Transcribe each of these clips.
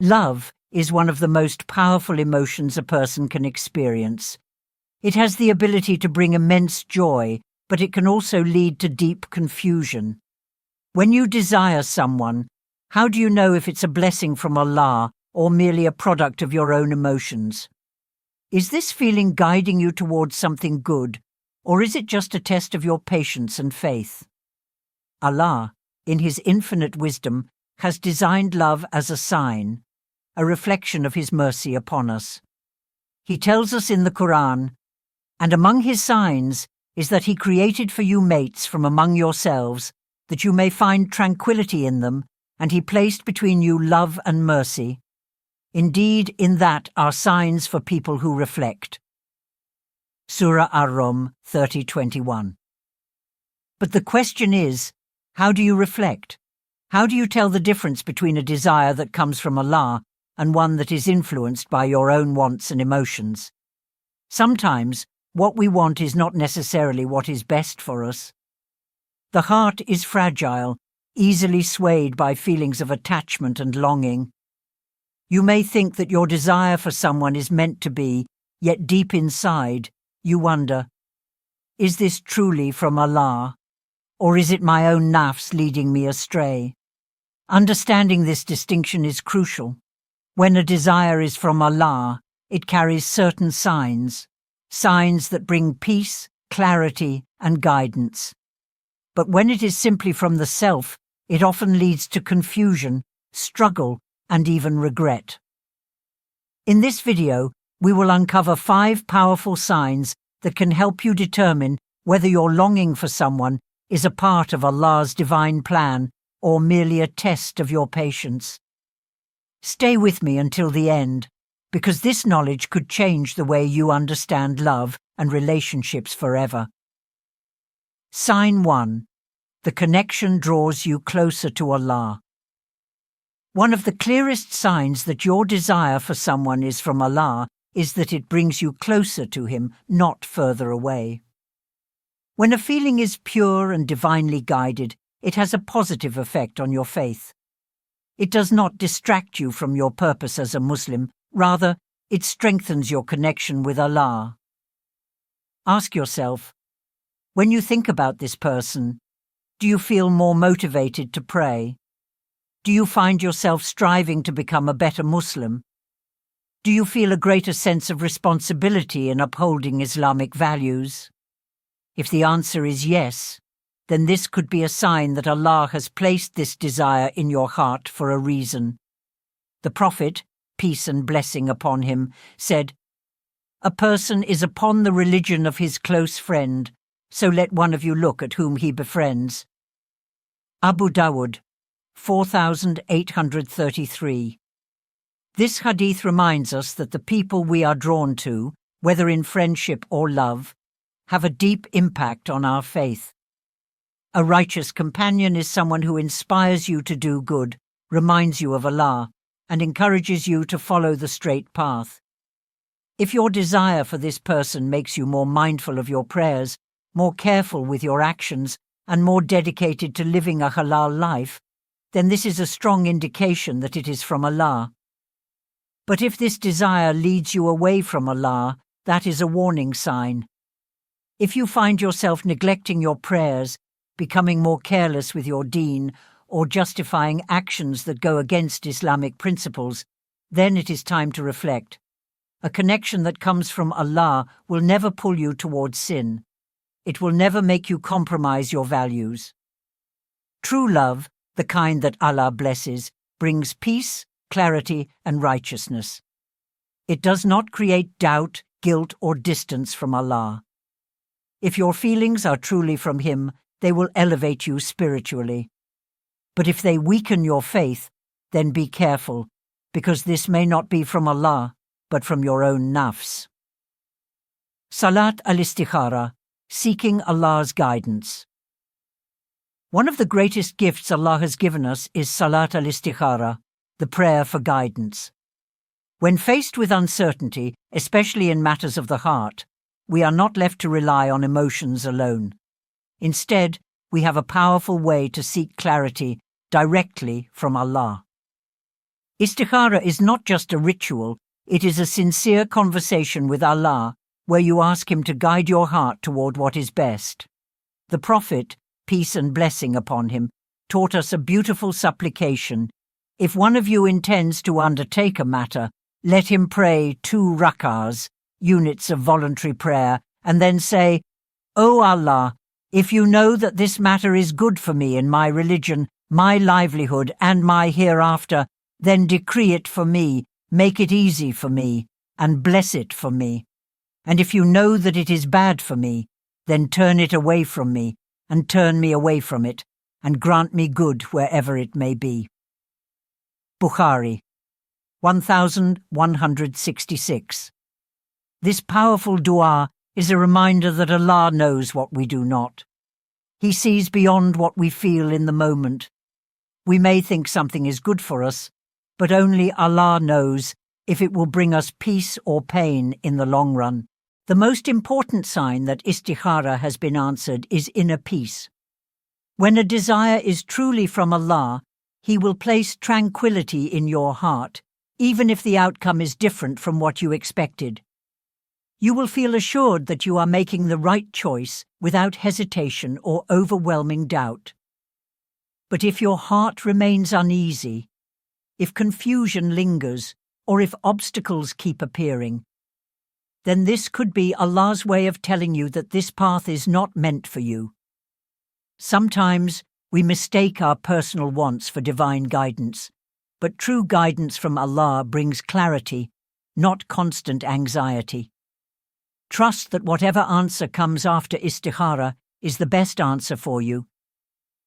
Love is one of the most powerful emotions a person can experience. It has the ability to bring immense joy, but it can also lead to deep confusion. When you desire someone, how do you know if it's a blessing from Allah or merely a product of your own emotions? Is this feeling guiding you towards something good, or is it just a test of your patience and faith? Allah, in His infinite wisdom, has designed love as a sign, a reflection of His mercy upon us. He tells us in the Quran, "And among His signs is that He created for you mates from among yourselves, that you may find tranquility in them, and He placed between you love and mercy. Indeed, in that are signs for people who reflect." Surah Ar-Rum 30:21. But the question is, how do you reflect? How do you tell the difference between a desire that comes from Allah and one that is influenced by your own wants and emotions? Sometimes, what we want is not necessarily what is best for us. The heart is fragile, easily swayed by feelings of attachment and longing. You may think that your desire for someone is meant to be, yet deep inside, you wonder, is this truly from Allah, or is it my own nafs leading me astray? Understanding this distinction is crucial. When a desire is from Allah, it carries certain signs that bring peace, clarity, and guidance. But when it is simply from the self, it often leads to confusion, struggle, and even regret. In this video, we will uncover 5 powerful signs that can help you determine whether your longing for someone is a part of Allah's divine plan or merely a test of your patience. Stay with me until the end, because this knowledge could change the way you understand love and relationships forever. Sign 1. The connection draws you closer to Allah. One of the clearest signs that your desire for someone is from Allah is that it brings you closer to Him, not further away. When a feeling is pure and divinely guided, it has a positive effect on your faith. It does not distract you from your purpose as a Muslim, rather, it strengthens your connection with Allah. Ask yourself, when you think about this person, do you feel more motivated to pray? Do you find yourself striving to become a better Muslim? Do you feel a greater sense of responsibility in upholding Islamic values? If the answer is yes, then this could be a sign that Allah has placed this desire in your heart for a reason. The Prophet, peace and blessing upon him, said, "A person is upon the religion of his close friend, so let one of you look at whom he befriends." Abu Dawud, 4833. This hadith reminds us that the people we are drawn to, whether in friendship or love, have a deep impact on our faith. A righteous companion is someone who inspires you to do good, reminds you of Allah, and encourages you to follow the straight path. If your desire for this person makes you more mindful of your prayers, more careful with your actions, and more dedicated to living a halal life, then this is a strong indication that it is from Allah. But if this desire leads you away from Allah, that is a warning sign. If you find yourself neglecting your prayers, becoming more careless with your deen, or justifying actions that go against Islamic principles, then it is time to reflect. A connection that comes from Allah will never pull you towards sin. It will never make you compromise your values. True love, the kind that Allah blesses, brings peace, clarity, and righteousness. It does not create doubt, guilt, or distance from Allah. If your feelings are truly from Him, they will elevate you spiritually. But if they weaken your faith, then be careful, because this may not be from Allah, but from your own nafs. Salat al-Istikhara, seeking Allah's guidance. One of the greatest gifts Allah has given us is Salat al-Istikhara, the prayer for guidance. When faced with uncertainty, especially in matters of the heart, we are not left to rely on emotions alone. Instead, we have a powerful way to seek clarity directly from Allah. Istikhara is not just a ritual, it is a sincere conversation with Allah, where you ask Him to guide your heart toward what is best. The Prophet, peace and blessing upon him, taught us a beautiful supplication. If one of you intends to undertake a matter, let him pray 2 rak'ahs, units of voluntary prayer, and then say, O Allah, if you know that this matter is good for me in my religion, my livelihood, and my hereafter, then decree it for me, make it easy for me, and bless it for me. And if you know that it is bad for me, then turn it away from me, and turn me away from it, and grant me good wherever it may be. Bukhari, 1166. This powerful dua is a reminder that Allah knows what we do not. He sees beyond what we feel in the moment. We may think something is good for us, but only Allah knows if it will bring us peace or pain in the long run. The most important sign that istikhara has been answered is inner peace. When a desire is truly from Allah, He will place tranquility in your heart, even if the outcome is different from what you expected. You will feel assured that you are making the right choice without hesitation or overwhelming doubt. But if your heart remains uneasy, if confusion lingers, or if obstacles keep appearing, then this could be Allah's way of telling you that this path is not meant for you. Sometimes we mistake our personal wants for divine guidance, but true guidance from Allah brings clarity, not constant anxiety. Trust that whatever answer comes after istikhara is the best answer for you.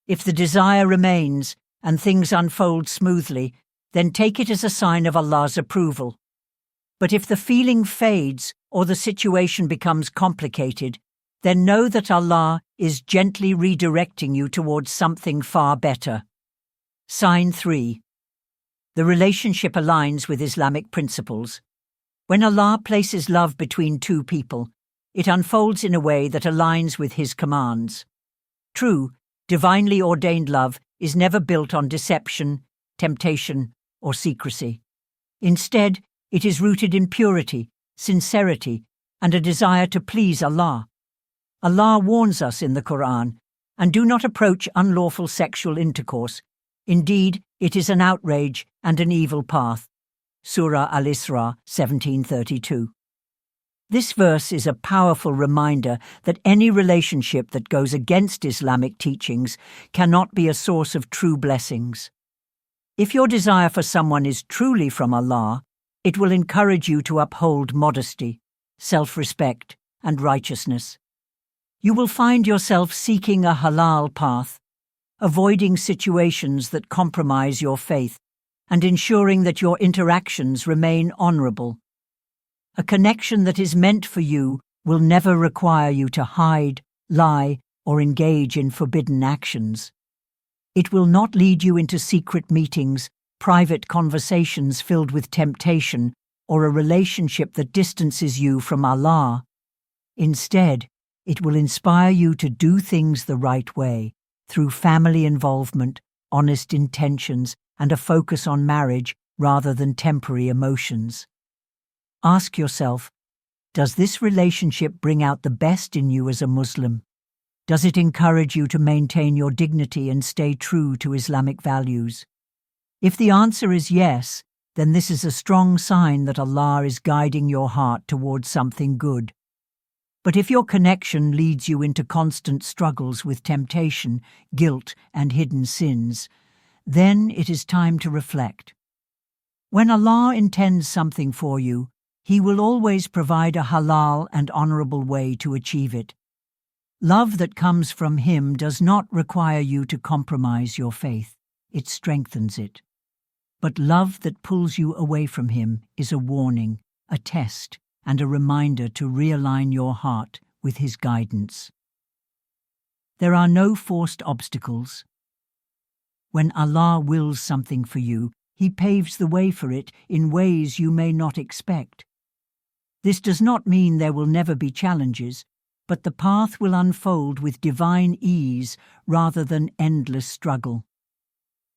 If the desire remains and things unfold smoothly, then take it as a sign of Allah's approval. But if the feeling fades or the situation becomes complicated, then know that Allah is gently redirecting you towards something far better. Sign 3. The relationship aligns with Islamic principles. When Allah places love between 2 people, it unfolds in a way that aligns with His commands. True, divinely ordained love is never built on deception, temptation, or secrecy. Instead, it is rooted in purity, sincerity, and a desire to please Allah. Allah warns us in the Quran, and do not approach unlawful sexual intercourse. Indeed, it is an outrage and an evil path. Surah Al-Isra 1732. This verse is a powerful reminder that any relationship that goes against Islamic teachings cannot be a source of true blessings. If your desire for someone is truly from Allah, it will encourage you to uphold modesty, self-respect, and righteousness. You will find yourself seeking a halal path, avoiding situations that compromise your faith, and ensuring that your interactions remain honorable. A connection that is meant for you will never require you to hide, lie, or engage in forbidden actions. It will not lead you into secret meetings, private conversations filled with temptation, or a relationship that distances you from Allah. Instead, it will inspire you to do things the right way, through family involvement, honest intentions, and a focus on marriage rather than temporary emotions. Ask yourself, does this relationship bring out the best in you as a Muslim? Does it encourage you to maintain your dignity and stay true to Islamic values? If the answer is yes, then this is a strong sign that Allah is guiding your heart towards something good. But if your connection leads you into constant struggles with temptation, guilt, and hidden sins, then it is time to reflect. When Allah intends something for you, He will always provide a halal and honorable way to achieve it. Love that comes from Him does not require you to compromise your faith. It strengthens it. But love that pulls you away from Him is a warning, a test, and a reminder to realign your heart with His guidance. There are no forced obstacles. When Allah wills something for you, He paves the way for it in ways you may not expect. This does not mean there will never be challenges, but the path will unfold with divine ease rather than endless struggle.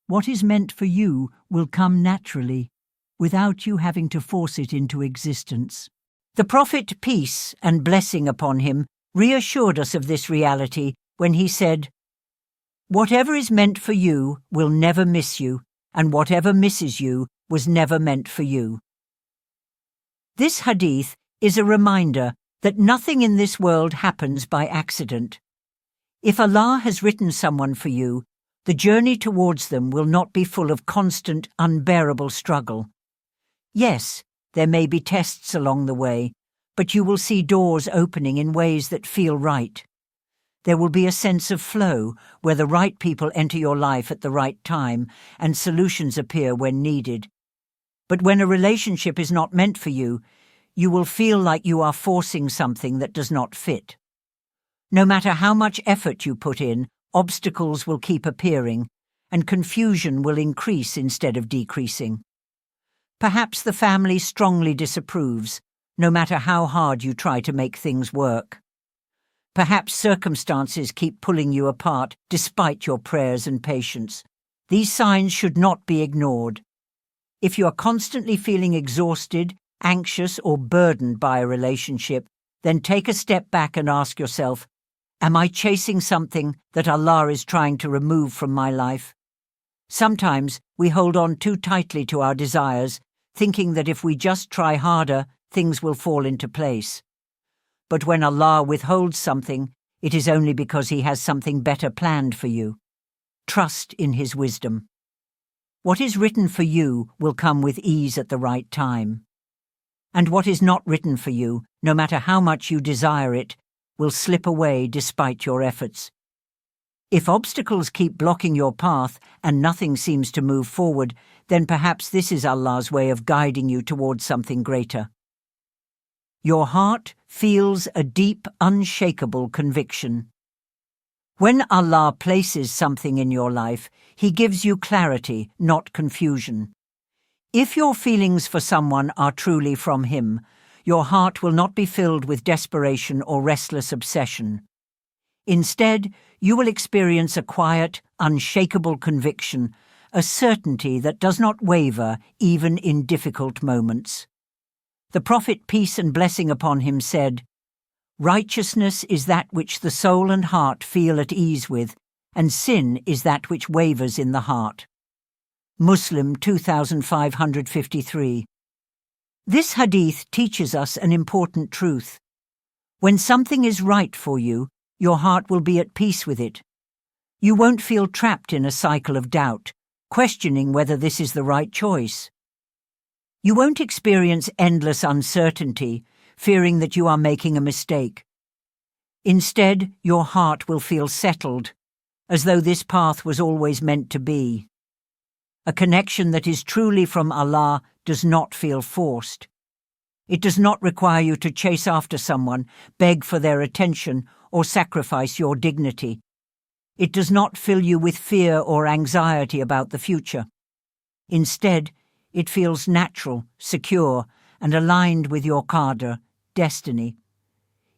What is meant for you will come naturally, without you having to force it into existence. The Prophet, peace and blessing upon him, reassured us of this reality when he said, "Whatever is meant for you will never miss you, and whatever misses you was never meant for you." This hadith is a reminder that nothing in this world happens by accident. If Allah has written someone for you, the journey towards them will not be full of constant, unbearable struggle. Yes, there may be tests along the way, but you will see doors opening in ways that feel right. There will be a sense of flow where the right people enter your life at the right time and solutions appear when needed. But when a relationship is not meant for you, you will feel like you are forcing something that does not fit. No matter how much effort you put in, obstacles will keep appearing, and confusion will increase instead of decreasing. Perhaps the family strongly disapproves, no matter how hard you try to make things work. Perhaps circumstances keep pulling you apart despite your prayers and patience. These signs should not be ignored. If you are constantly feeling exhausted, anxious, or burdened by a relationship, then take a step back and ask yourself, am I chasing something that Allah is trying to remove from my life? Sometimes we hold on too tightly to our desires, thinking that if we just try harder, things will fall into place. But when Allah withholds something, it is only because He has something better planned for you. Trust in His wisdom. What is written for you will come with ease at the right time. And what is not written for you, no matter how much you desire it, will slip away despite your efforts. If obstacles keep blocking your path and nothing seems to move forward, then perhaps this is Allah's way of guiding you towards something greater. Your heart feels a deep, unshakable conviction. When Allah places something in your life, He gives you clarity, not confusion. If your feelings for someone are truly from Him, your heart will not be filled with desperation or restless obsession. Instead, you will experience a quiet, unshakable conviction, a certainty that does not waver even in difficult moments. The Prophet, peace and blessing upon him, said, "Righteousness is that which the soul and heart feel at ease with, and sin is that which wavers in the heart." Muslim 2553. This hadith teaches us an important truth. When something is right for you, your heart will be at peace with it. You won't feel trapped in a cycle of doubt, questioning whether this is the right choice. You won't experience endless uncertainty, fearing that you are making a mistake. Instead, your heart will feel settled, as though this path was always meant to be. A connection that is truly from Allah does not feel forced. It does not require you to chase after someone, beg for their attention, or sacrifice your dignity. It does not fill you with fear or anxiety about the future. Instead, it feels natural, secure, and aligned with your qadr, destiny.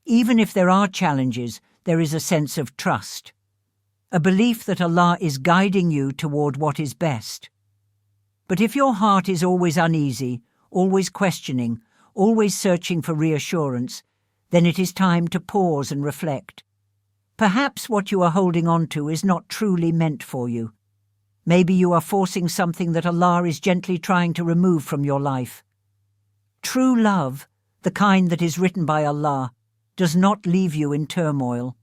Even if there are challenges, there is a sense of trust, a belief that Allah is guiding you toward what is best. But if your heart is always uneasy, always questioning, always searching for reassurance, then it is time to pause and reflect. Perhaps what you are holding on to is not truly meant for you. Maybe you are forcing something that Allah is gently trying to remove from your life. True love, the kind that is written by Allah, does not leave you in turmoil.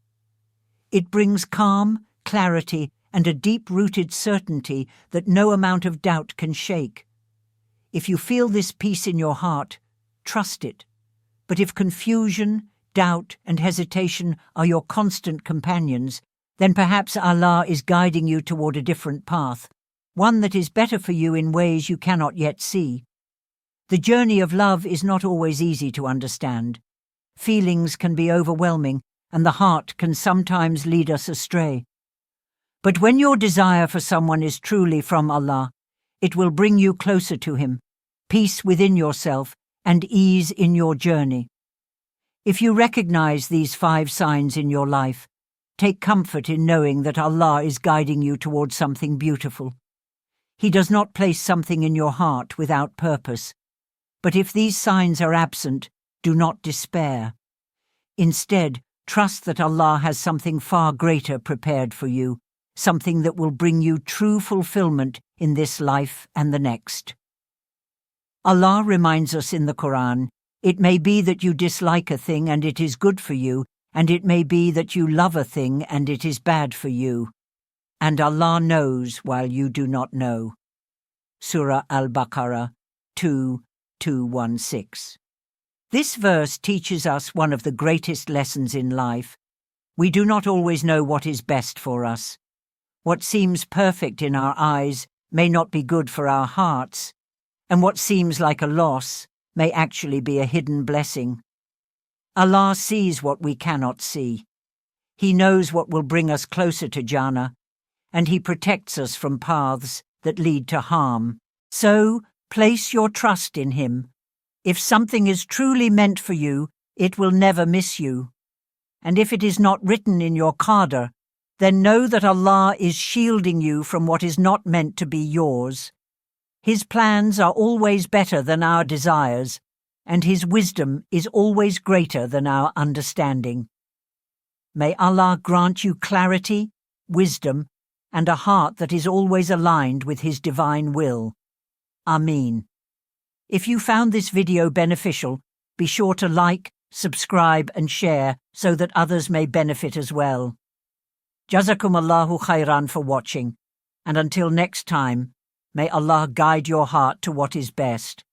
It brings calm, clarity, and a deep-rooted certainty that no amount of doubt can shake. If you feel this peace in your heart, trust it. But if confusion, doubt, and hesitation are your constant companions, then perhaps Allah is guiding you toward a different path, one that is better for you in ways you cannot yet see. The journey of love is not always easy to understand. Feelings can be overwhelming, and the heart can sometimes lead us astray. But when your desire for someone is truly from Allah, it will bring you closer to Him, peace within yourself, and ease in your journey. If you recognize these 5 signs in your life, take comfort in knowing that Allah is guiding you towards something beautiful. He does not place something in your heart without purpose. But if these signs are absent, do not despair. Instead, trust that Allah has something far greater prepared for you, something that will bring you true fulfillment in this life and the next. Allah reminds us in the Quran, "It may be that you dislike a thing and it is good for you, and it may be that you love a thing and it is bad for you. And Allah knows while you do not know." Surah Al-Baqarah 2:216. This verse teaches us one of the greatest lessons in life. We do not always know what is best for us. What seems perfect in our eyes may not be good for our hearts, and what seems like a loss may actually be a hidden blessing. Allah sees what we cannot see. He knows what will bring us closer to Jannah, and He protects us from paths that lead to harm. So, place your trust in Him. If something is truly meant for you, it will never miss you. And if it is not written in your qadr, then know that Allah is shielding you from what is not meant to be yours. His plans are always better than our desires, and His wisdom is always greater than our understanding. May Allah grant you clarity, wisdom, and a heart that is always aligned with His divine will. Ameen. If you found this video beneficial, be sure to like, subscribe and share so that others may benefit as well. Jazakumullahu khairan for watching, and until next time, may Allah guide your heart to what is best.